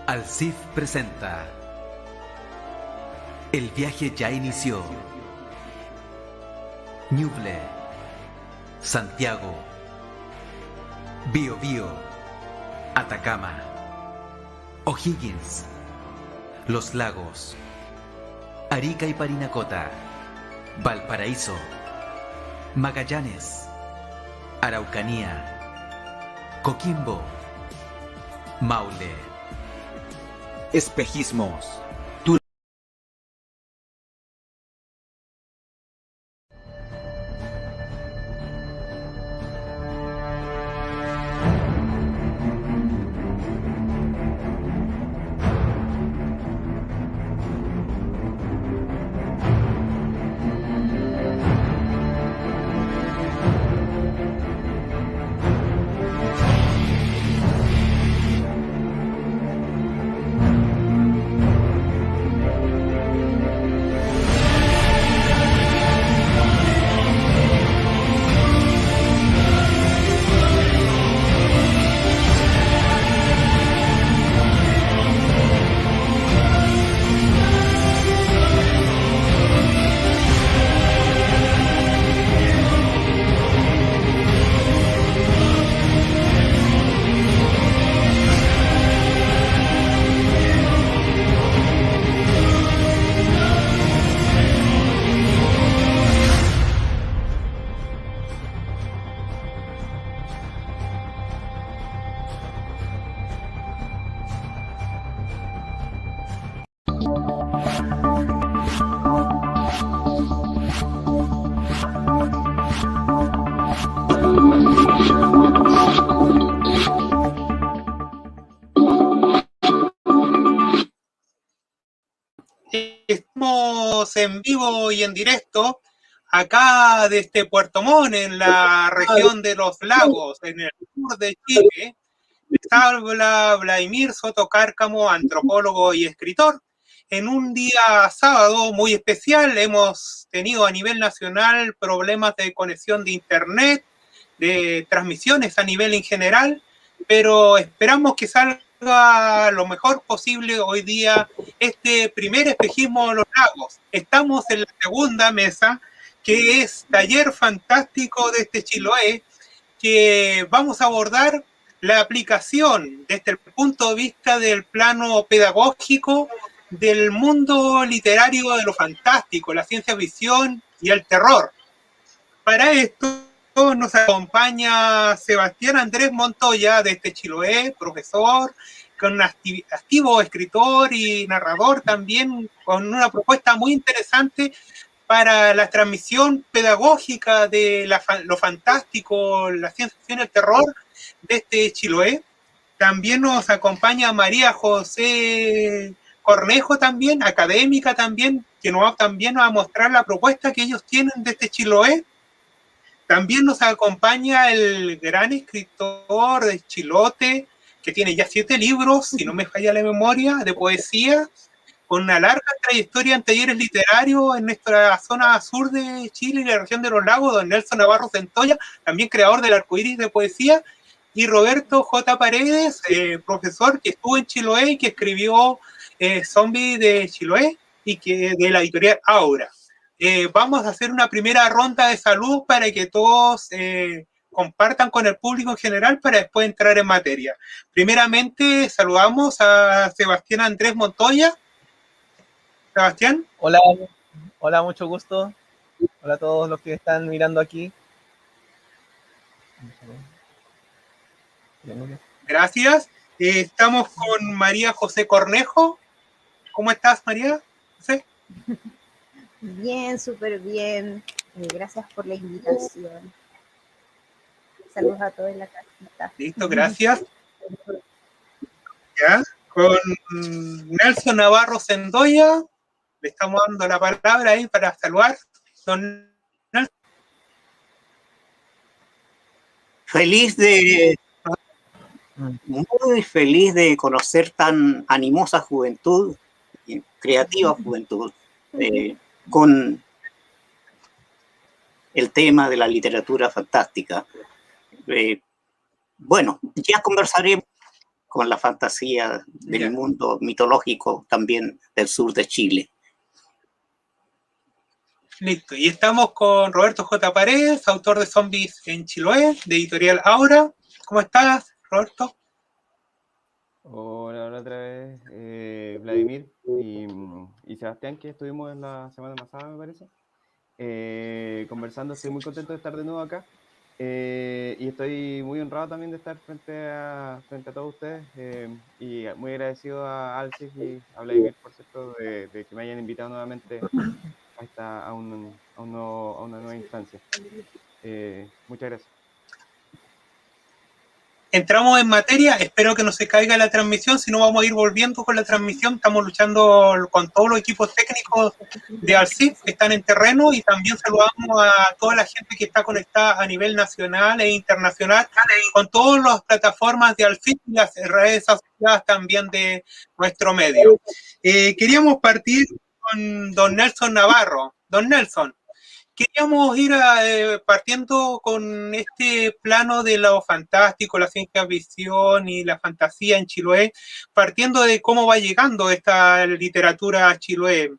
Alcif presenta. El viaje ya inició. Ñuble, Santiago, Biobío, Atacama, O'Higgins, Los Lagos, Arica y Parinacota, Valparaíso, Magallanes, Araucanía, Coquimbo, Maule. Espejismos. Estamos en vivo y en directo acá desde Puerto Montt, en la región de Los Lagos, en el sur de Chile. Les habla Vladimir Soto Cárcamo, antropólogo y escritor. En un día sábado muy especial hemos tenido a nivel nacional problemas de conexión de internet, de transmisiones a nivel en general, pero esperamos que salga lo mejor posible hoy día este primer espejismo de Los Lagos. Estamos en la segunda mesa, que es Taller Fantástico de Chiloé, que vamos a abordar la aplicación desde el punto de vista del plano pedagógico del mundo literario de lo fantástico, la ciencia ficción y el terror. Para esto nos acompaña Sebastián Andrés Montoya desde Chiloé, profesor, con un activo escritor y narrador también, con una propuesta muy interesante para la transmisión pedagógica de lo fantástico, la ciencia ficción y el terror desde Chiloé. También nos acompaña María José Cornejo, también académica también, que también nos va a mostrar la propuesta que ellos tienen desde Chiloé. También nos acompaña el gran escritor de Chilote, que tiene ya 7 libros, si no me falla la memoria, de poesía, con una larga trayectoria en talleres literarios en nuestra zona sur de Chile y la región de Los Lagos, don Nelson Navarro Centolla, también creador del Arcoíris de poesía, y Roberto J. Paredes, profesor que estuvo en Chiloé y que escribió Zombie de Chiloé y que de la editorial Aura. Vamos a hacer una primera ronda de salud para que todos compartan con el público en general para después entrar en materia. Primeramente, saludamos a Sebastián Andrés Montoya. Sebastián. Hola, hola, mucho gusto. Hola a todos los que están mirando aquí. Gracias. Estamos con María José Cornejo. ¿Cómo estás, María José? Bien, súper bien. Gracias por la invitación. Saludos a todos en la casita. Listo, gracias. Ya, con Nelson Navarro Centolla, le estamos dando la palabra ahí para saludar. Don Nelson. Muy feliz de conocer tan animosa juventud, creativa juventud, con el tema de la literatura fantástica. Bueno, ya conversaremos con la fantasía del Ya. mundo mitológico también del sur de Chile. Listo. Y estamos con Roberto J. Paredes, autor de Zombies en Chiloé, de Editorial Aura. ¿Cómo estás, Roberto? Hola, hola otra vez, Vladimir y Sebastián, que estuvimos en la semana pasada, me parece, conversando. Estoy muy contento de estar de nuevo acá, y estoy muy honrado también de estar frente a todos ustedes, y muy agradecido a Alcis y a Vladimir, por cierto, de que me hayan invitado nuevamente a una nueva instancia. Muchas gracias. Entramos en materia, espero que no se caiga la transmisión, si no vamos a ir volviendo con la transmisión. Estamos luchando con todos los equipos técnicos de Alcif que están en terreno, y también saludamos a toda la gente que está conectada a nivel nacional e internacional con todas las plataformas de Alcif y las redes asociadas también de nuestro medio. Queríamos partir con don Nelson Navarro. Don Nelson, queríamos ir partiendo con este plano de lo fantástico, la ciencia ficción y la fantasía en Chiloé, partiendo de cómo va llegando esta literatura a Chiloé.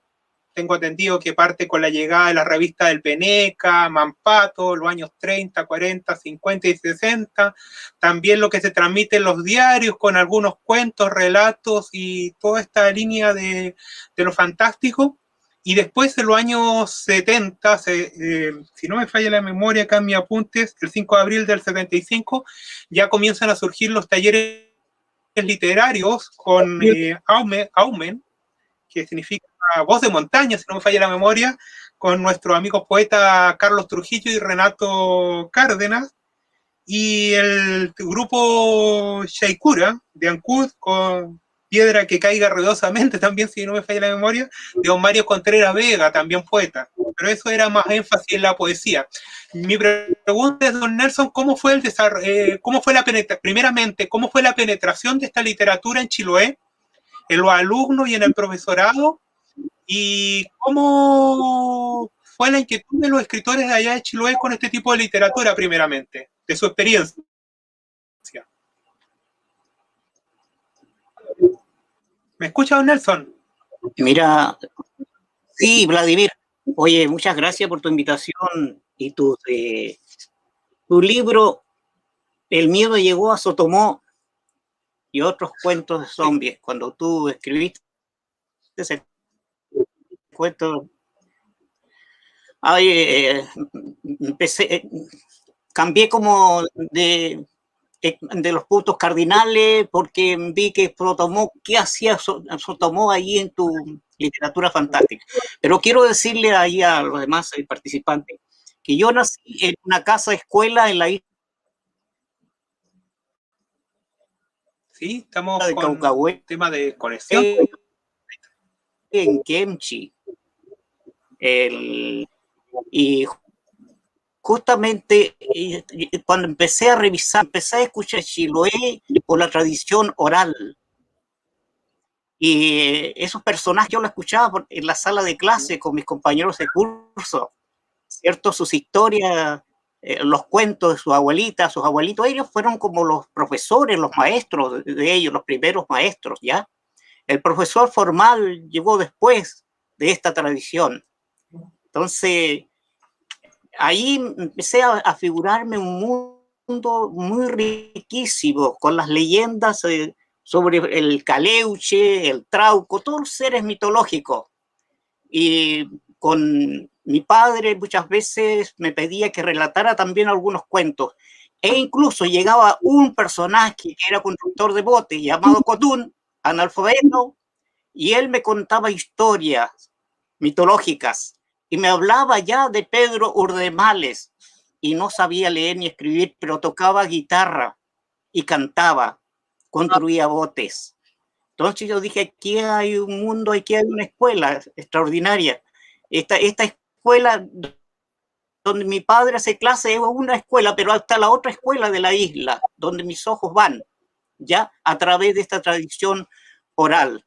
Tengo entendido que parte con la llegada de la revista del Peneca, Mampato, los años 30, 40, 50 y 60, también lo que se transmite en los diarios con algunos cuentos, relatos y toda esta línea de lo fantástico. Y después, en los años 70, si no me falla la memoria, acá en mis apuntes, el 5 de abril del 75, ya comienzan a surgir los talleres literarios con Aumen, que significa voz de montaña, si no me falla la memoria, con nuestros amigos poetas Carlos Trujillo y Renato Cárdenas, y el grupo Shaikura de Ancud, con Piedra que caiga ruidosamente, también, si no me falla la memoria, de don Mario Contreras Vega, también poeta. Pero eso era más énfasis en la poesía. Mi pregunta es, don Nelson, ¿cómo fue el desarrollo, primeramente, cómo fue la penetración de esta literatura en Chiloé, en los alumnos y en el profesorado? ¿Y cómo fue la inquietud de los escritores de allá de Chiloé con este tipo de literatura, primeramente, de su experiencia? ¿Me escucha, don Nelson? Mira, sí, Vladimir, oye, muchas gracias por tu invitación y tu libro, El miedo llegó a Sotomó y otros cuentos de zombies. Cuando tú escribiste ese cuento, cambié como de los puntos cardinales, porque vi que Sotomó, ¿qué hacía Sotomó allí en tu literatura fantástica? Pero quiero decirle ahí a los demás participantes que yo nací en una casa escuela en la isla Sí, estamos de con Caucahué, tema de conexión. en Kemchi. Y justamente cuando empecé a revisar, empecé a escuchar Chiloé por la tradición oral. Y esos personajes yo los escuchaba en la sala de clase con mis compañeros de curso, ¿cierto? Sus historias, los cuentos de sus abuelitas, sus abuelitos, ellos fueron como los profesores, los maestros de ellos, los primeros maestros, ¿ya? El profesor formal llegó después de esta tradición. Entonces, ahí empecé a figurarme un mundo muy riquísimo, con las leyendas sobre el Caleuche, el Trauco, todos los seres mitológicos. Y con mi padre muchas veces me pedía que relatara también algunos cuentos. E incluso llegaba un personaje que era conductor de bote, llamado Cotún, analfabeto, y él me contaba historias mitológicas y me hablaba ya de Pedro Urdemales, y no sabía leer ni escribir, pero tocaba guitarra y cantaba, construía botes. Entonces yo dije, aquí hay un mundo, aquí hay una escuela extraordinaria. Esta escuela donde mi padre hace clase es una escuela, pero hasta la otra escuela de la isla, donde mis ojos van, ya a través de esta tradición oral.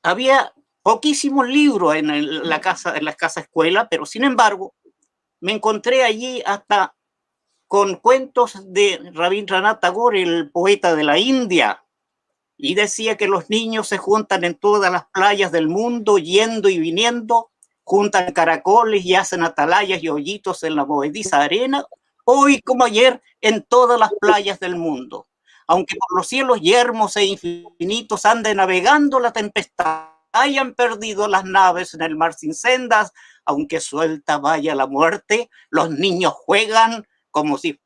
Había poquísimos libros en la casa escuela, pero sin embargo, me encontré allí hasta con cuentos de Rabindranath Tagore, el poeta de la India, y decía que los niños se juntan en todas las playas del mundo, yendo y viniendo, juntan caracoles y hacen atalayas y hoyitos en la movediza arena, hoy como ayer en todas las playas del mundo. Aunque por los cielos yermos e infinitos ande navegando la tempestad, hayan perdido las naves en el mar sin sendas, aunque suelta vaya la muerte, los niños juegan como si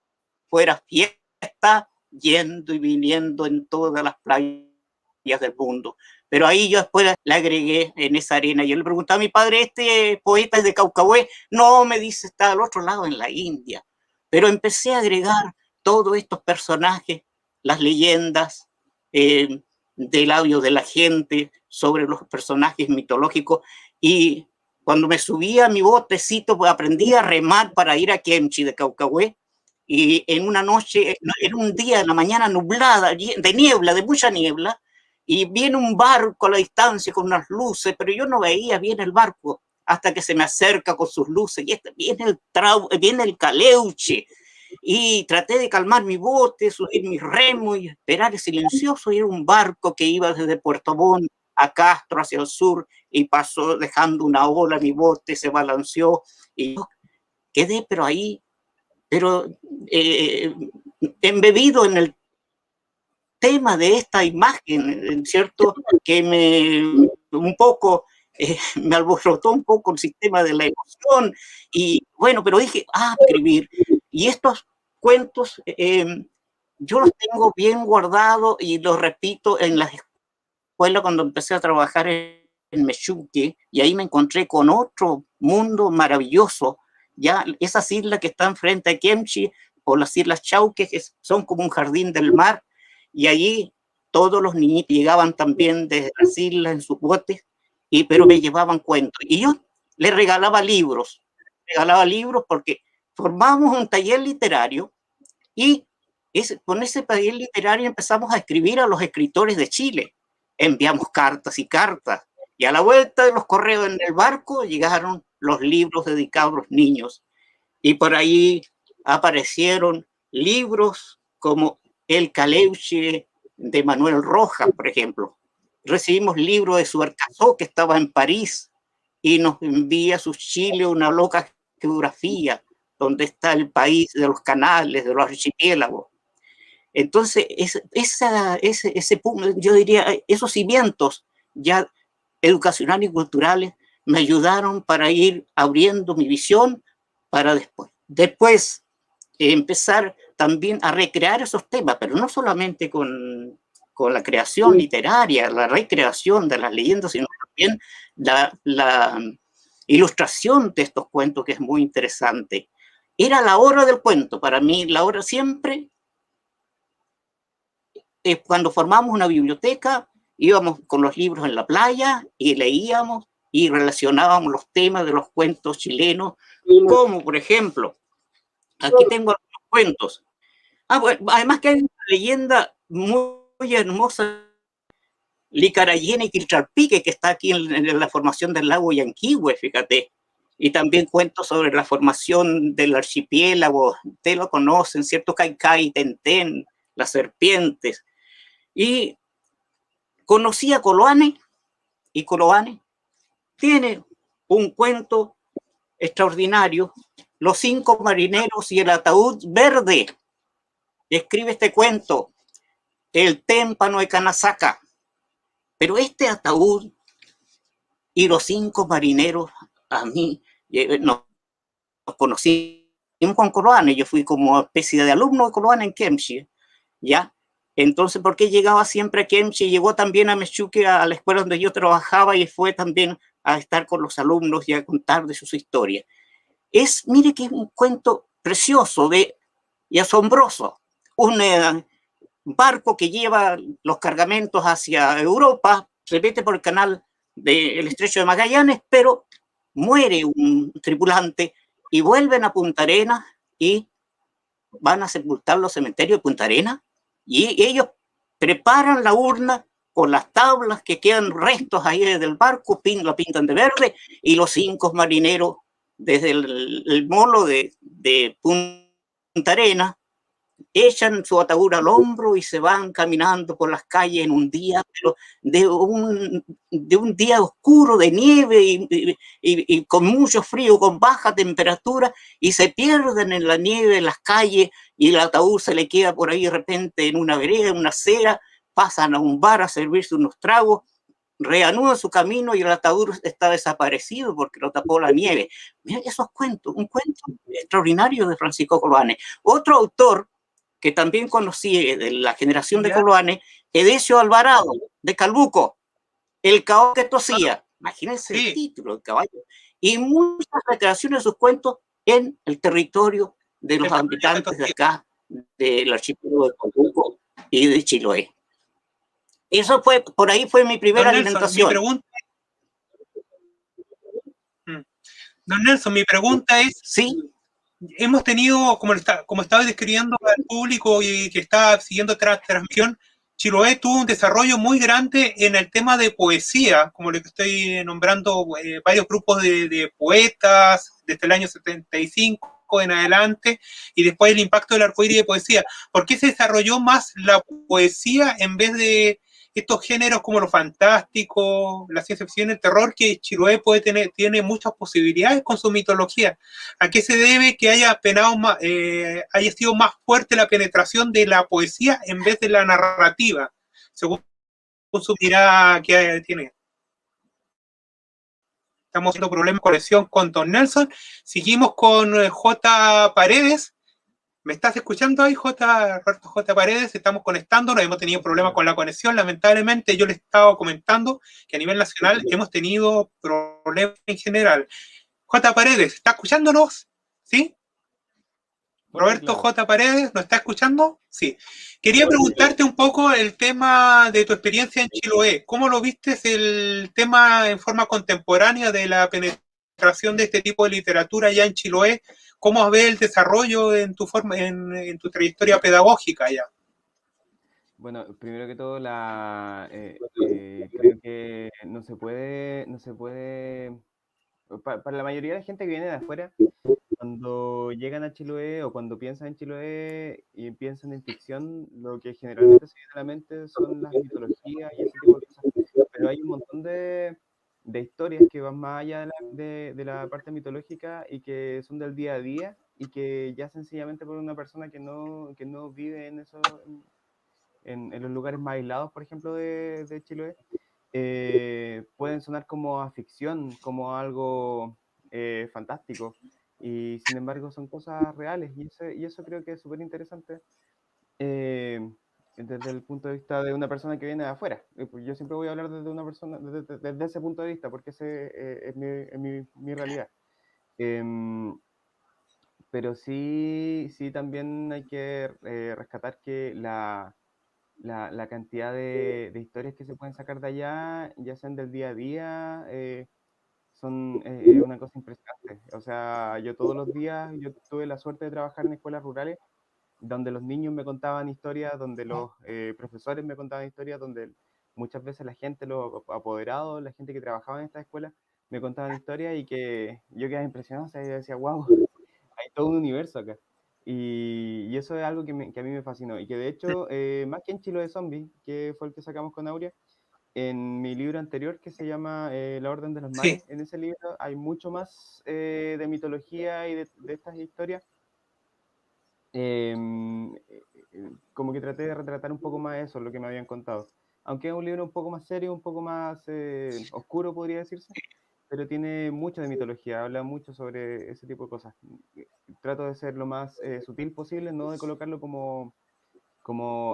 fuera fiesta, yendo y viniendo en todas las playas del mundo. Pero ahí yo después le agregué en esa arena. Yo le preguntaba a mi padre, ¿este poeta es de Caucahué? No, me dice, está al otro lado, en la India. Pero empecé a agregar todos estos personajes, las leyendas de labios de la gente sobre los personajes mitológicos. Y cuando me subía a mi botecito, pues aprendí a remar para ir a Kemchi de Caucahué. Y en una noche, en un día, en la mañana nublada, de niebla, de mucha niebla, y viene un barco a la distancia con unas luces, pero yo no veía bien el barco hasta que se me acerca con sus luces, y viene el caleuche, y traté de calmar mi bote, subir mi remo y esperar silencioso, y era un barco que iba desde Puerto Montt a Castro hacia el sur, y pasó dejando una ola, mi bote se balanceó, y yo quedé pero ahí, pero embebido en el tema de esta imagen, ¿cierto? Que un poco me alborotó un poco el sistema de la emoción, y bueno, pero dije, escribir. Y estos cuentos yo los tengo bien guardados y los repito en la escuela cuando empecé a trabajar en Meshuggah, y ahí me encontré con otro mundo maravilloso, ya esas islas que están frente a Kemchi, o las islas Chauque, que son como un jardín del mar, y allí todos los niños llegaban también desde las islas en sus botes, pero me llevaban cuentos. Y yo les regalaba libros porque formábamos un taller literario, y con ese taller literario empezamos a escribir a los escritores de Chile. Enviamos cartas y cartas, y a la vuelta de los correos en el barco llegaron los libros dedicados a los niños. Y por ahí aparecieron libros como El Caleuche de Manuel Rojas, por ejemplo. Recibimos libros de Subercaseaux, que estaba en París, y nos envía a su Chile una loca geografía, donde está el país de los canales, de los archipiélagos. Entonces, yo diría, esos cimientos ya educacionales y culturales me ayudaron para ir abriendo mi visión para después empezar también a recrear esos temas, pero no solamente con la creación literaria, la recreación de las leyendas, sino también la ilustración de estos cuentos, que es muy interesante. Era la hora del cuento, para mí la hora siempre, cuando formamos una biblioteca, íbamos con los libros en la playa y leíamos y relacionábamos los temas de los cuentos chilenos, como por ejemplo, aquí tengo algunos cuentos. Bueno, además que hay una leyenda muy hermosa, Licarayena y Quiltralpique, que está aquí en la formación del lago Yanquihue, fíjate. Y también cuentos sobre la formación del archipiélago, ustedes lo conocen, ¿cierto? Caicay, Tentén, las serpientes. Y conocí a Coloane, y Coloane tiene un cuento extraordinario, Los 5 marineros y el ataúd verde. Escribe este cuento, El témpano de Canasaca. Pero este ataúd y los 5 marineros, a mí, nos conocimos con Coloane. Yo fui como especie de alumno de Coloane en Kemchi, ¿ya? Entonces, ¿por qué llegaba siempre a Kemchi? Llegó también a Meshuggah, a la escuela donde yo trabajaba, y fue también a estar con los alumnos y a contar de sus historias. Mire que es un cuento precioso y asombroso. Un barco que lleva los cargamentos hacia Europa, se mete por el canal del Estrecho de Magallanes, pero muere un tripulante y vuelven a Punta Arenas y van a sepultarlo al cementerio de Punta Arenas, y ellos preparan la urna con las tablas que quedan restos ahí del barco, la pintan de verde, y los 5 marineros desde el molo de Punta Arenas echan su ataúd al hombro y se van caminando por las calles en un día, pero de un día oscuro, de nieve y con mucho frío, con baja temperatura, y se pierden en la nieve, en las calles, y el ataúd se le queda por ahí de repente en una vereda, en una acera, pasan a un bar a servirse unos tragos, reanudan su camino y el ataúd está desaparecido porque lo tapó la nieve. Mira esos cuentos, un cuento extraordinario de Francisco Coloane. Otro autor que también conocí de la generación de Coloane, Edesio Alvarado, de Calbuco, El caballo que tosía. Imagínense el título, El caballo. Y muchas recreaciones de sus cuentos en el territorio de los habitantes de acá, del archipiélago de Calbuco y de Chiloé. Eso fue, por ahí fue mi primera alimentación. Don Nelson, mi pregunta es, sí, hemos tenido, como estaba describiendo al público y que está siguiendo esta transmisión, Chiloé tuvo un desarrollo muy grande en el tema de poesía, como lo que estoy nombrando, varios grupos de poetas desde el año 75 en adelante, y después el impacto del arcoíris de poesía. ¿Por qué se desarrolló más la poesía en vez de estos géneros como lo fantástico, la ciencia ficción, el terror, que Chiloé tiene muchas posibilidades con su mitología? ¿A qué se debe que haya sido más fuerte la penetración de la poesía en vez de la narrativa, según su mirada que tiene? Estamos teniendo problemas de conexión con Don Nelson. Seguimos con J. Paredes. ¿Me estás escuchando ahí, Roberto J. Paredes? Estamos conectándonos, hemos tenido problemas con la conexión, lamentablemente. Yo les estaba comentando que a nivel nacional hemos tenido problemas en general. J. Paredes, ¿está escuchándonos? ¿Sí? Roberto J. Paredes, ¿nos está escuchando? Sí. Quería preguntarte un poco el tema de tu experiencia en Chiloé. ¿Cómo lo viste el tema en forma contemporánea de la penetración de este tipo de literatura allá en Chiloé? ¿Cómo ves el desarrollo en tu trayectoria pedagógica allá? Bueno, primero que todo, creo que no se puede, para la mayoría de la gente que viene de afuera, cuando llegan a Chiloé o cuando piensan en Chiloé y piensan en ficción, lo que generalmente se viene a la mente son las mitologías y ese tipo de cosas. Pero hay un montón de historias que van más allá de la parte mitológica y que son del día a día y que ya sencillamente por una persona que no vive en eso, en los lugares más aislados, por ejemplo, de Chiloé, pueden sonar como a ficción, como algo fantástico, y sin embargo son cosas reales, y eso creo que es súper interesante desde el punto de vista de una persona que viene de afuera. Pues yo siempre voy a hablar desde una persona, desde ese punto de vista, porque ese es mi realidad. Pero sí también hay que rescatar que la cantidad de historias que se pueden sacar de allá, ya sean del día a día, son una cosa impresionante. O sea, yo todos los días, yo tuve la suerte de trabajar en escuelas rurales, donde los niños me contaban historias, donde los profesores me contaban historias, donde muchas veces la gente, los apoderados, la gente que trabajaba en estas escuelas, me contaban historias y que yo quedaba impresionado, o sea, yo decía, wow, hay todo un universo acá. Y eso es algo que a mí me fascinó. Y que de hecho, más que en Chiloé Zombie, que fue el que sacamos con Aurea, en mi libro anterior que se llama La Orden de los Mares, en ese libro hay mucho más de mitología y de estas historias. Como que traté de retratar un poco más eso, lo que me habían contado. Aunque es un libro un poco más serio, un poco más oscuro, podría decirse, pero tiene mucho de mitología, habla mucho sobre ese tipo de cosas. Trato de ser lo más sutil posible, no de colocarlo como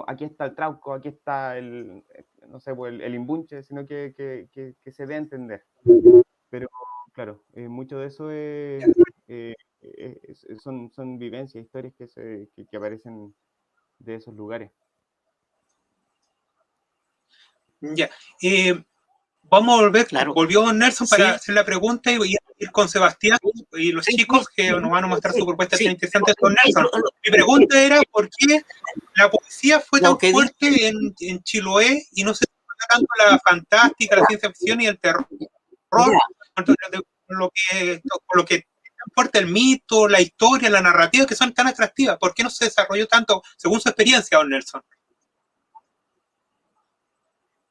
aquí está el trauco, aquí está no sé, el imbunche, sino que se dé a entender. Pero claro, mucho de eso son vivencias, historias que aparecen de esos lugares. Ya. Vamos a volver, volvió Nelson para hacer la pregunta y voy a ir con Sebastián y los chicos que nos van a mostrar su propuesta tan interesante con Nelson. Mi pregunta era ¿por qué la poesía fue tan fuerte en Chiloé y no se trata tanto la fantástica, la ciencia ficción y el terror? Con lo que importa el mito, la historia, la narrativa, que son tan atractivas? ¿Por qué no se desarrolló tanto, según su experiencia, don Nelson?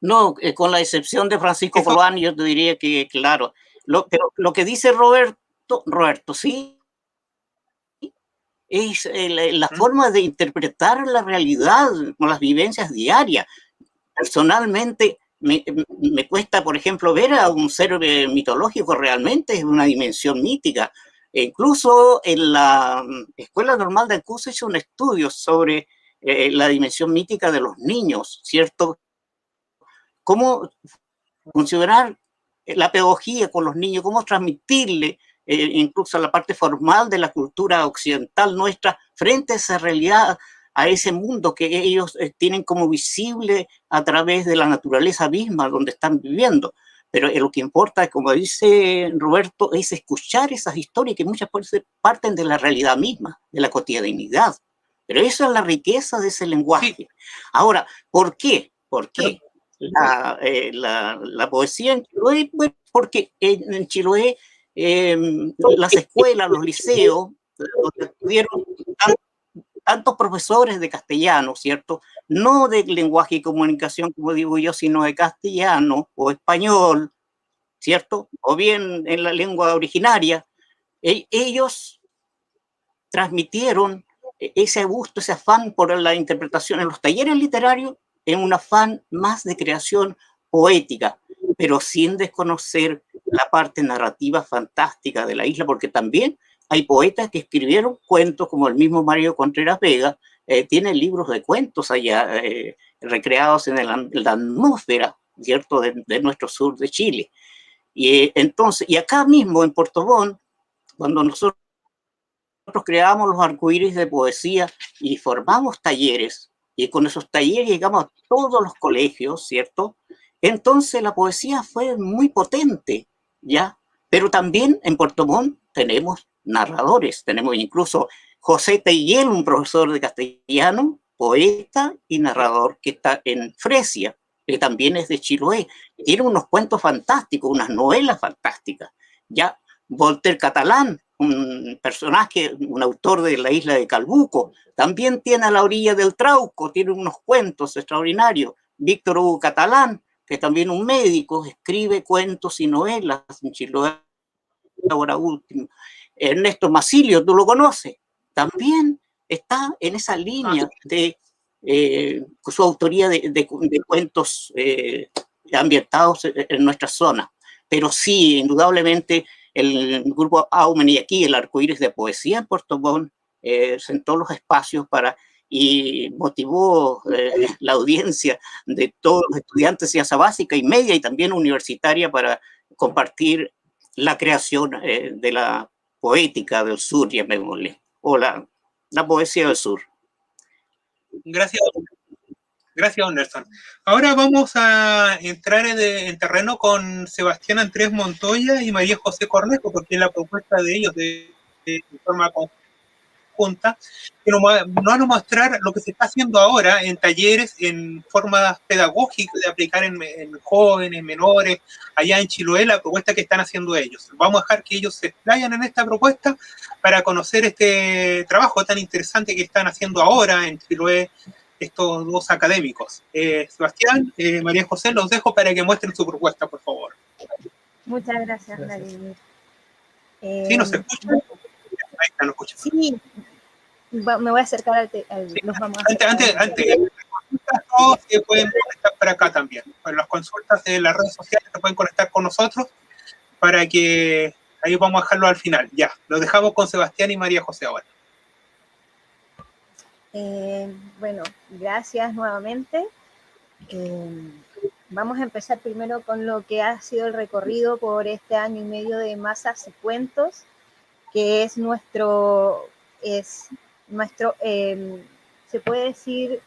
No, con la excepción de Francisco Eso- Coloán, yo te diría que, claro, pero lo que dice Roberto, sí, es la forma de interpretar la realidad con las vivencias diarias. Personalmente, me cuesta, por ejemplo, ver a un ser mitológico realmente, es una dimensión mítica. E incluso en la Escuela Normal de Ancud se hizo un estudio sobre la dimensión mítica de los niños, ¿cierto? Cómo considerar la pedagogía con los niños, cómo transmitirle incluso la parte formal de la cultura occidental nuestra frente a esa realidad, a ese mundo que ellos tienen como visible a través de la naturaleza misma donde están viviendo. Pero lo que importa, como dice Roberto, es escuchar esas historias que muchas veces parten de la realidad misma, de la cotidianidad. Pero esa es la riqueza de ese lenguaje. Sí. Ahora, ¿por qué? ¿Por qué? La poesía en Chiloé, bueno, porque en Chiloé las escuelas, los liceos, donde estudiaron tantos profesores de castellano, ¿cierto? No de lenguaje y comunicación, como digo yo, sino de castellano o español, ¿cierto? O bien en la lengua originaria. Ellos transmitieron ese gusto, ese afán por la interpretación en los talleres literarios, en un afán más de creación poética, pero sin desconocer la parte narrativa fantástica de la isla, porque también hay poetas que escribieron cuentos, como el mismo Mario Contreras Vega, tiene libros de cuentos allá, recreados en la atmósfera, ¿cierto?, de nuestro sur de Chile. Entonces, y acá mismo en Puerto Montt, cuando nosotros creamos los arcoíris de poesía y formamos talleres, y con esos talleres llegamos a todos los colegios, ¿cierto? Entonces la poesía fue muy potente, ¿ya? Pero también en Puerto Montt tenemos narradores, tenemos incluso José Teilliel, un profesor de castellano, poeta y narrador que está en Fresia, que también es de Chiloé. Tiene unos cuentos fantásticos, unas novelas fantásticas, ¿ya? Voltaire Catalán, un personaje, un autor de la isla de Calbuco, también tiene A la orilla del Trauco, tiene unos cuentos extraordinarios. Víctor Hugo Catalán, que es también un médico, escribe cuentos y novelas en Chiloé ahora último. Ernesto Macilio, tú lo conoces, también está en esa línea de su autoría de cuentos ambientados en nuestra zona. Pero sí, indudablemente, el grupo Aumen y aquí el arcoíris de poesía en Puerto Montt sentó los espacios y motivó la audiencia de todos los estudiantes de ciencia básica y media y también universitaria para compartir la creación de la poética del sur, llamémosle, o la poesía del sur. Gracias, don Nelson. Ahora vamos a entrar en terreno con Sebastián Andrés Montoya y María José Cornejo, porque es la propuesta de ellos de forma conjunta, que nos van a mostrar lo que se está haciendo ahora en talleres, en formas pedagógicas de aplicar en jóvenes, menores, allá en Chiloé, la propuesta que están haciendo ellos. Vamos a dejar que ellos se explayan en esta propuesta para conocer este trabajo tan interesante que están haciendo ahora en Chiloé estos dos académicos. Sebastián, María José, los dejo para que muestren su propuesta, por favor. Muchas gracias, Vladimir. ¿Sí nos escuchan? Ahí está, nos escuchan. Sí, me voy a acercar al... Sí, nos vamos a antes, todos se pueden conectar para acá también. Para las consultas de las redes sociales se pueden conectar con nosotros para que ahí vamos a dejarlo al final. Ya, lo dejamos con Sebastián y María José ahora. Bueno, gracias nuevamente. Vamos a empezar primero con lo que ha sido el recorrido por este año y medio de Masas y Cuentos, que es nuestro se puede decir,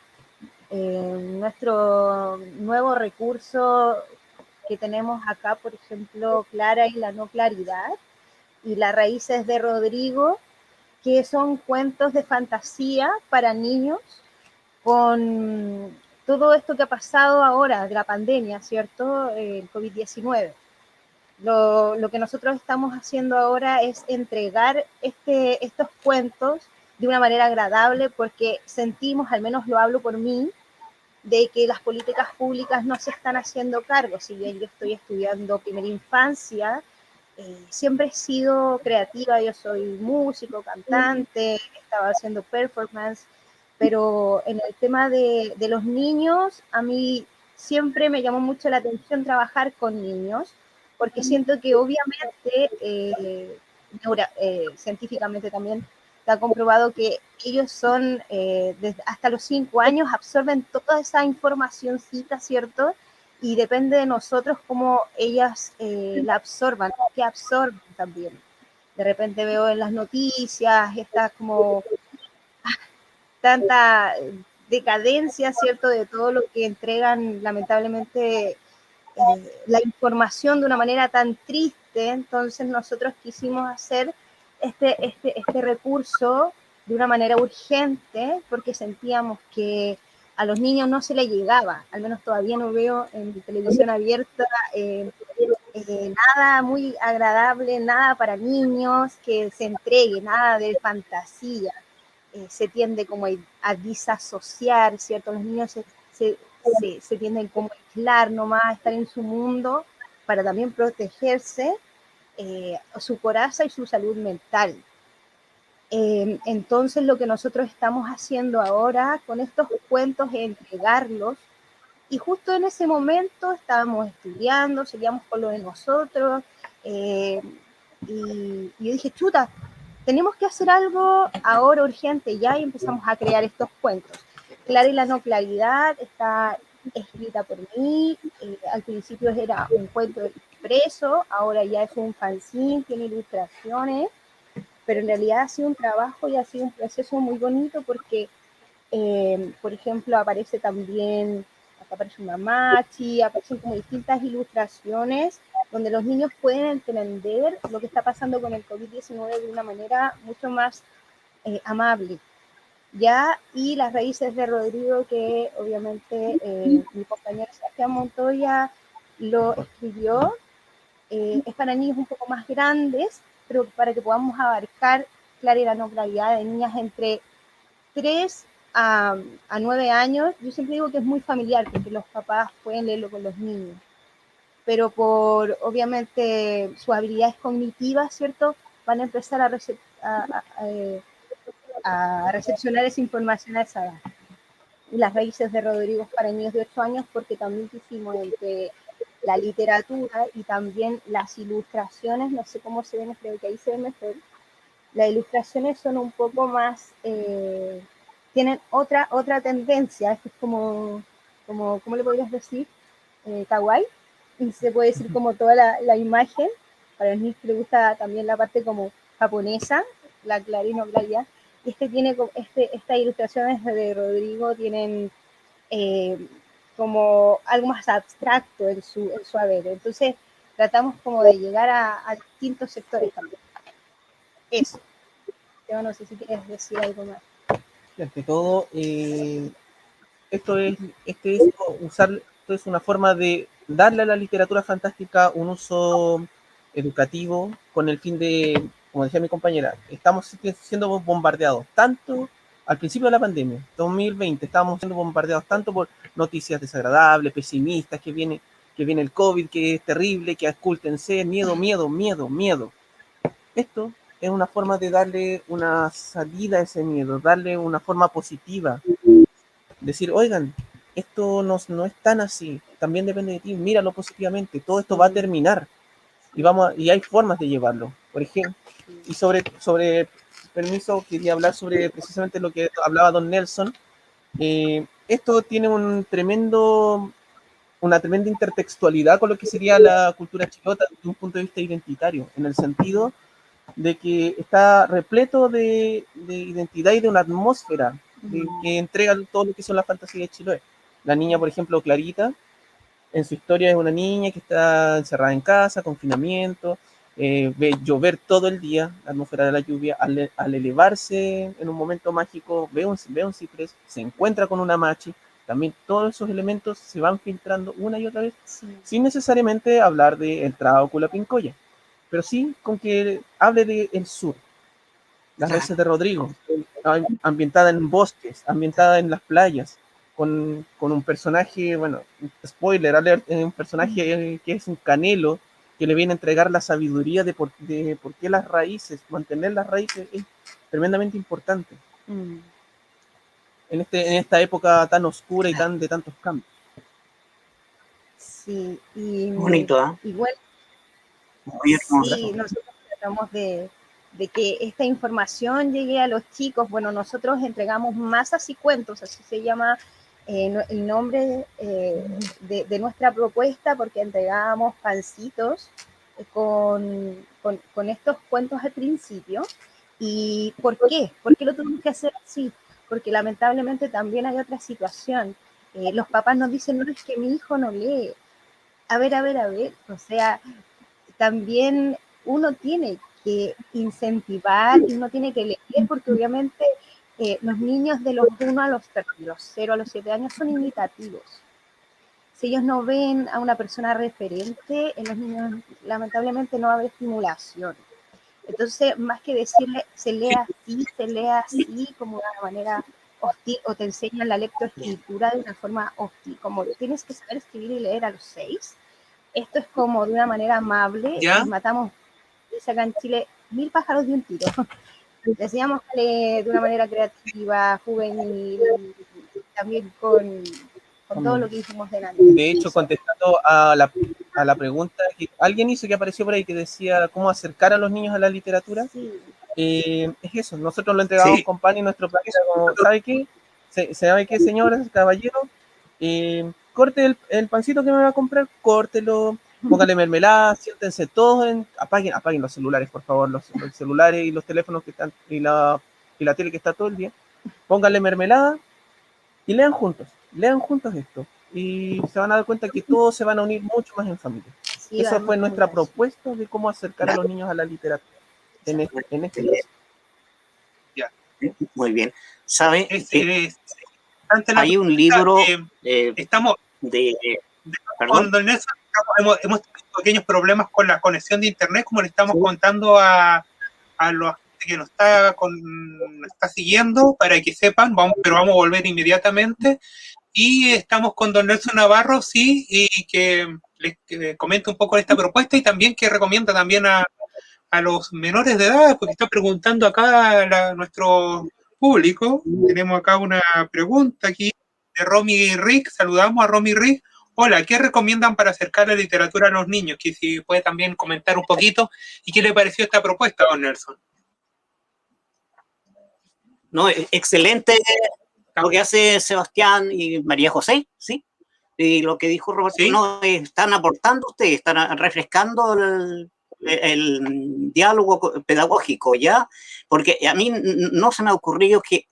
nuestro nuevo recurso que tenemos acá, por ejemplo, Clara y la no claridad, y Las raíces de Rodrigo, que son cuentos de fantasía para niños con todo esto que ha pasado ahora de la pandemia, ¿cierto? El COVID-19. Lo que nosotros estamos haciendo ahora es entregar estos cuentos de una manera agradable, porque sentimos, al menos lo hablo por mí, de que las políticas públicas no se están haciendo cargo. Si bien yo estoy estudiando primera infancia, siempre he sido creativa, yo soy músico, cantante, estaba haciendo performance, pero en el tema de los niños, a mí siempre me llamó mucho la atención trabajar con niños, porque siento que obviamente, científicamente también, está comprobado que ellos son, hasta los 5 años, absorben toda esa informacióncita, ¿cierto? Y depende de nosotros cómo ellas la absorban, que absorben también. De repente veo en las noticias estas como tanta decadencia, ¿cierto? De todo lo que entregan, lamentablemente, la información de una manera tan triste. Entonces nosotros quisimos hacer este recurso de una manera urgente, porque sentíamos que a los niños no se les llegaba, al menos todavía no veo en televisión abierta nada muy agradable, nada para niños, que se entregue, nada de fantasía. Se tiende como a disasociar, ¿cierto? Los niños se tienden como a aislar nomás, a estar en su mundo para también protegerse su coraza y su salud mental. Entonces lo que nosotros estamos haciendo ahora con estos cuentos es entregarlos, y justo en ese momento estábamos estudiando, seguíamos con lo de nosotros, y yo dije, chuta, tenemos que hacer algo ahora urgente ya, y empezamos a crear estos cuentos. Clara y la no claridad está escrita por mí, al principio era un cuento expreso, ahora ya es un fanzine, tiene ilustraciones, pero en realidad ha sido un trabajo y ha sido un proceso muy bonito, porque, por ejemplo, aparece también, acá aparece una machi, aparecen como distintas ilustraciones donde los niños pueden entender lo que está pasando con el COVID-19 de una manera mucho más amable. Ya, y Las raíces de Rodrigo, que obviamente mi compañero Sebastián Montoya lo escribió, es para niños un poco más grandes, pero para que podamos abarcar, Clara y la no claridad, de niñas entre 3 a 9 años. Yo siempre digo que es muy familiar, porque los papás pueden leerlo con los niños, pero por, obviamente, sus habilidades cognitivas, ¿cierto?, van a empezar a recepcionar esa información a esa edad. Y Las raíces de Rodrigo es para niños de 8 años, porque también quisimos entre la literatura y también las ilustraciones, no sé cómo se ven, creo que ahí se ven mejor. Las ilustraciones son un poco más, tienen otra tendencia, esto es como ¿cómo le podrías decir? Kawaii, y se puede decir como toda la imagen, para los niños que les gusta también la parte como japonesa, la clarino claridad. Estas ilustraciones de Rodrigo tienen como algo más abstracto en su haber. Entonces tratamos como de llegar a distintos sectores también. Eso. Yo no sé si quieres decir algo más. Ante todo, esto es una forma de darle a la literatura fantástica un uso educativo, con el fin de, como decía mi compañera, estamos siendo bombardeados tanto al principio de la pandemia, 2020, estábamos siendo bombardeados tanto por noticias desagradables, pesimistas, que viene el COVID, que es terrible, que ocúltense, miedo. Esto es una forma de darle una salida a ese miedo, darle una forma positiva. Decir, oigan, esto no es tan así, también depende de ti, míralo positivamente, todo esto va a terminar y hay formas de llevarlo. Por ejemplo, y sobre permiso, quería hablar sobre precisamente lo que hablaba don Nelson. Esto tiene una tremenda intertextualidad con lo que sería la cultura chilota desde un punto de vista identitario, en el sentido de que está repleto de identidad y de una atmósfera que entrega todo lo que son las fantasías de Chiloé. La niña, por ejemplo, Clarita, en su historia es una niña que está encerrada en casa, confinamiento, ve llover todo el día, la atmósfera de la lluvia, al elevarse en un momento mágico, ve un ciprés, se encuentra con una machi, También todos esos elementos se van filtrando una y otra vez, Sí. sin necesariamente hablar de el Trauco, la Pincoya, pero sí con que hable de el sur, las Claro. raíces de Rodrigo, ambientada en bosques, ambientada en las playas, con un personaje, bueno, spoiler alert, un personaje que es un canelo, que le viene a entregar la sabiduría de por qué las raíces, mantener las raíces es tremendamente importante Mm. en esta época tan oscura y tan de tantos cambios. Sí, y Bonito, ¿eh? igual Muy hermoso. sí, nosotros tratamos de que esta información llegue a los chicos. Bueno, nosotros entregamos masas y cuentos, así se llama el nombre de nuestra propuesta, porque entregábamos pancitos con estos cuentos al principio. ¿Y por qué? ¿Por qué lo tuvimos que hacer así? Porque lamentablemente también hay otra situación. Los papás nos dicen, no, es que mi hijo no lee. A ver, o sea, también uno tiene que incentivar y uno tiene que leer, porque obviamente los niños de los 1 a los 0 a los 7 años son imitativos. Si ellos no ven a una persona referente, en los niños lamentablemente no va a haber estimulación. Entonces, más que decirle, se lee así, como de una manera hostil, o te enseñan la lectoescritura de una forma hostil, como tienes que saber escribir y leer a los 6. Esto es como de una manera amable, ¿Ya? y matamos, dice acá en Chile, 1000 pájaros de un tiro. Decíamos que de una manera creativa, juvenil, también con todo lo que hicimos delante. De hecho, contestando a la pregunta que alguien hizo, que apareció por ahí, que decía cómo acercar a los niños a la literatura, Sí, es eso. Nosotros lo entregamos Sí. con pan y nuestro plan era como, ¿sabe qué? ¿Sabe qué, señores, caballero? Corte el pancito que me va a comprar, córtelo, póngale mermelada, siéntense todos, apaguen los celulares, por favor, los celulares y los teléfonos que están, y la tele que está todo el día, pónganle mermelada y lean juntos esto. Y se van a dar cuenta que todos se van a unir mucho más en familia. sí, Esa fue nuestra comunicación. propuesta de cómo acercar a los niños a la literatura en este caso. Muy bien. ¿Sabe? Es bastante la Hay un propuesta. libro Estamos perdón. con Don Nelson, hemos tenido pequeños problemas con la conexión de internet, como le estamos contando a los que nos está siguiendo, para que sepan, pero vamos a volver inmediatamente. Y estamos con Don Nelson Navarro, sí, y que les comente un poco esta propuesta, y también que recomienda también a los menores de edad, porque está preguntando acá nuestro público. Tenemos acá una pregunta aquí de Romy Rick. Saludamos a Romy Rick. Hola, ¿qué recomiendan para acercar la literatura a los niños? Que si puede también comentar un poquito, y qué le pareció esta propuesta, don Nelson. No, excelente lo que hace Sebastián y María José, ¿sí? Y lo que dijo Roberto, ¿Sí? no, están aportando ustedes, están refrescando el diálogo pedagógico, ¿ya? Porque a mí no se me ha ocurrido que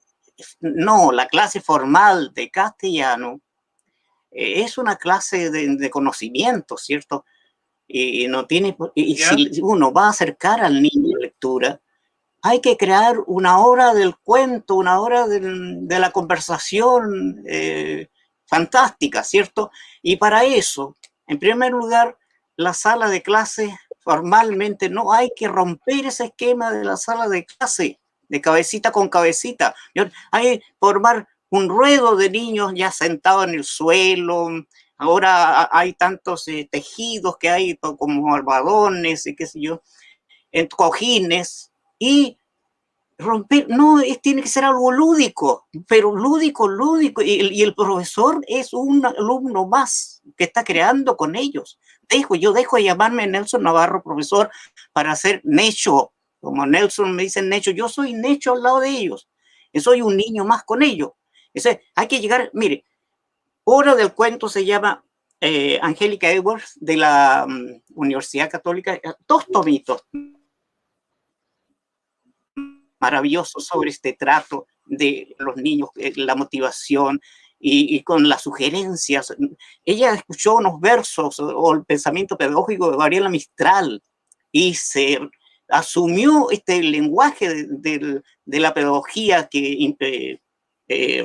no, la clase formal de castellano es una clase de conocimiento, ¿cierto? Y no tiene, y si uno va a acercar al niño a lectura, hay que crear una hora del cuento, una hora de la conversación fantástica, ¿cierto? Y para eso, en primer lugar, la sala de clase, formalmente no hay que romper ese esquema de la sala de clase, de cabecita con cabecita. Hay que formar un ruedo de niños ya sentados en el suelo. Ahora hay tantos tejidos que hay como almohadones y qué sé yo, en cojines, y romper, no, tiene que ser algo lúdico, pero lúdico, y el profesor es un alumno más que está creando con ellos. Yo dejo de llamarme Nelson Navarro profesor para ser Necho, como Nelson me dice Necho, yo soy Necho al lado de ellos, yo soy un niño más con ellos. Entonces, hay que llegar, mire, Hora del Cuento se llama Angélica Edwards de la Universidad Católica, 2 tomitos maravilloso sobre este trato de los niños, la motivación y con las sugerencias. Ella escuchó unos versos o el pensamiento pedagógico de Gabriela Mistral y se asumió este lenguaje de la pedagogía que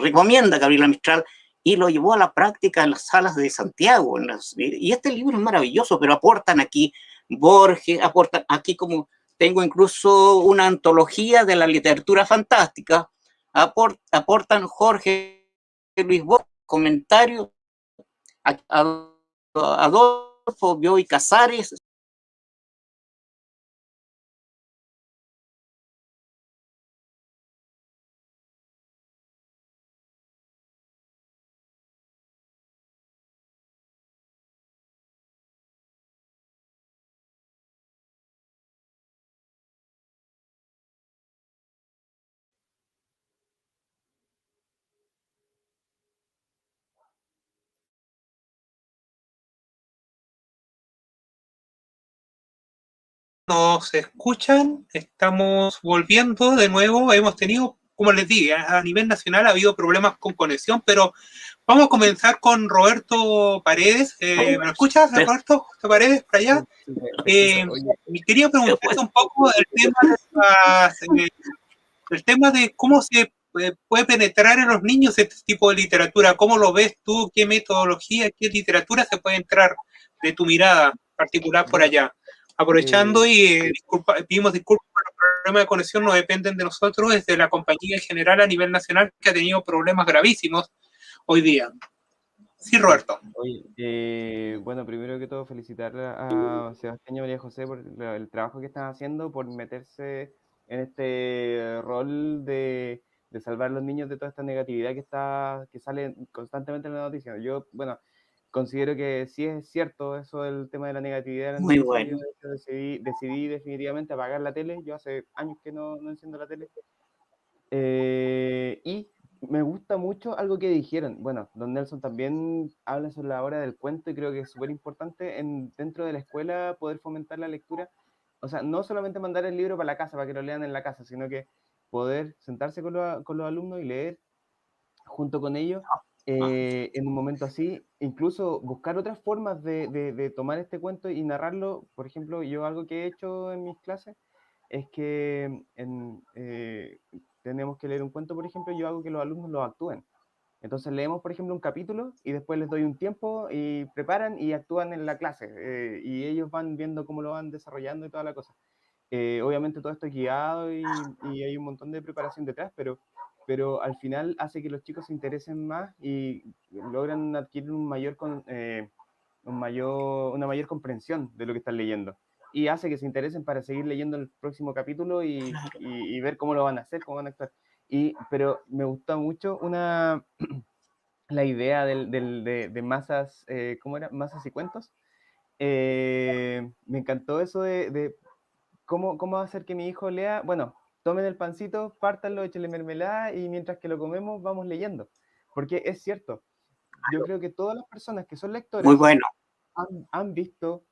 recomienda Gabriela Mistral, y lo llevó a la práctica en las salas de Santiago. Y este libro es maravilloso, pero aportan aquí Borges, aportan aquí como tengo incluso una antología de la literatura fantástica, aportan Jorge Luis Borges, comentarios, Adolfo Bioy Casares. Nos escuchan, estamos volviendo de nuevo, hemos tenido, como les dije, a nivel nacional ha habido problemas con conexión, pero vamos a comenzar con Roberto Paredes. ¿Me lo escuchas, Roberto Paredes, por allá? Quería preguntarte un poco el tema de cómo se puede penetrar en los niños este tipo de literatura. ¿Cómo lo ves tú? ¿Qué metodología, qué literatura se puede entrar de tu mirada particular por allá? Aprovechando y pedimos disculpas por los problemas de conexión, no dependen de nosotros, es de la compañía en general a nivel nacional que ha tenido problemas gravísimos hoy día. Sí, Roberto. Oye, bueno, primero que todo felicitar a Sebastián y María José por el trabajo que están haciendo, por meterse en este rol de salvar a los niños de toda esta negatividad que sale constantemente en la noticia. Yo, bueno, considero que sí es cierto eso del tema de la negatividad de las Muy noticias. bueno. Yo decidí definitivamente apagar la tele. Yo hace años que no enciendo la tele. Y me gusta mucho algo que dijeron. Bueno, don Nelson también habla sobre la hora del cuento y creo que es súper importante dentro de la escuela poder fomentar la lectura. O sea, no solamente mandar el libro para la casa, para que lo lean en la casa, sino que poder sentarse con los alumnos y leer junto con ellos en un momento así, incluso buscar otras formas de tomar este cuento y narrarlo. Por ejemplo, yo algo que he hecho en mis clases es que tenemos que leer un cuento, por ejemplo, yo hago que los alumnos lo actúen. Entonces leemos, por ejemplo, un capítulo y después les doy un tiempo y preparan y actúan en la clase. Y ellos van viendo cómo lo van desarrollando y toda la cosa. Obviamente todo esto es guiado y hay un montón de preparación detrás, pero al final hace que los chicos se interesen más y logran adquirir una mayor comprensión de lo que están leyendo. Y hace que se interesen para seguir leyendo el próximo capítulo y ver cómo lo van a hacer, cómo van a actuar. Pero me gusta mucho la idea de masas, ¿cómo era? Masas y cuentos. Me encantó eso de cómo hacer que mi hijo lea. Bueno, tomen el pancito, pártanlo, échenle mermelada y mientras que lo comemos vamos leyendo. Porque es cierto, yo creo que todas las personas que son lectores Muy bueno. han visto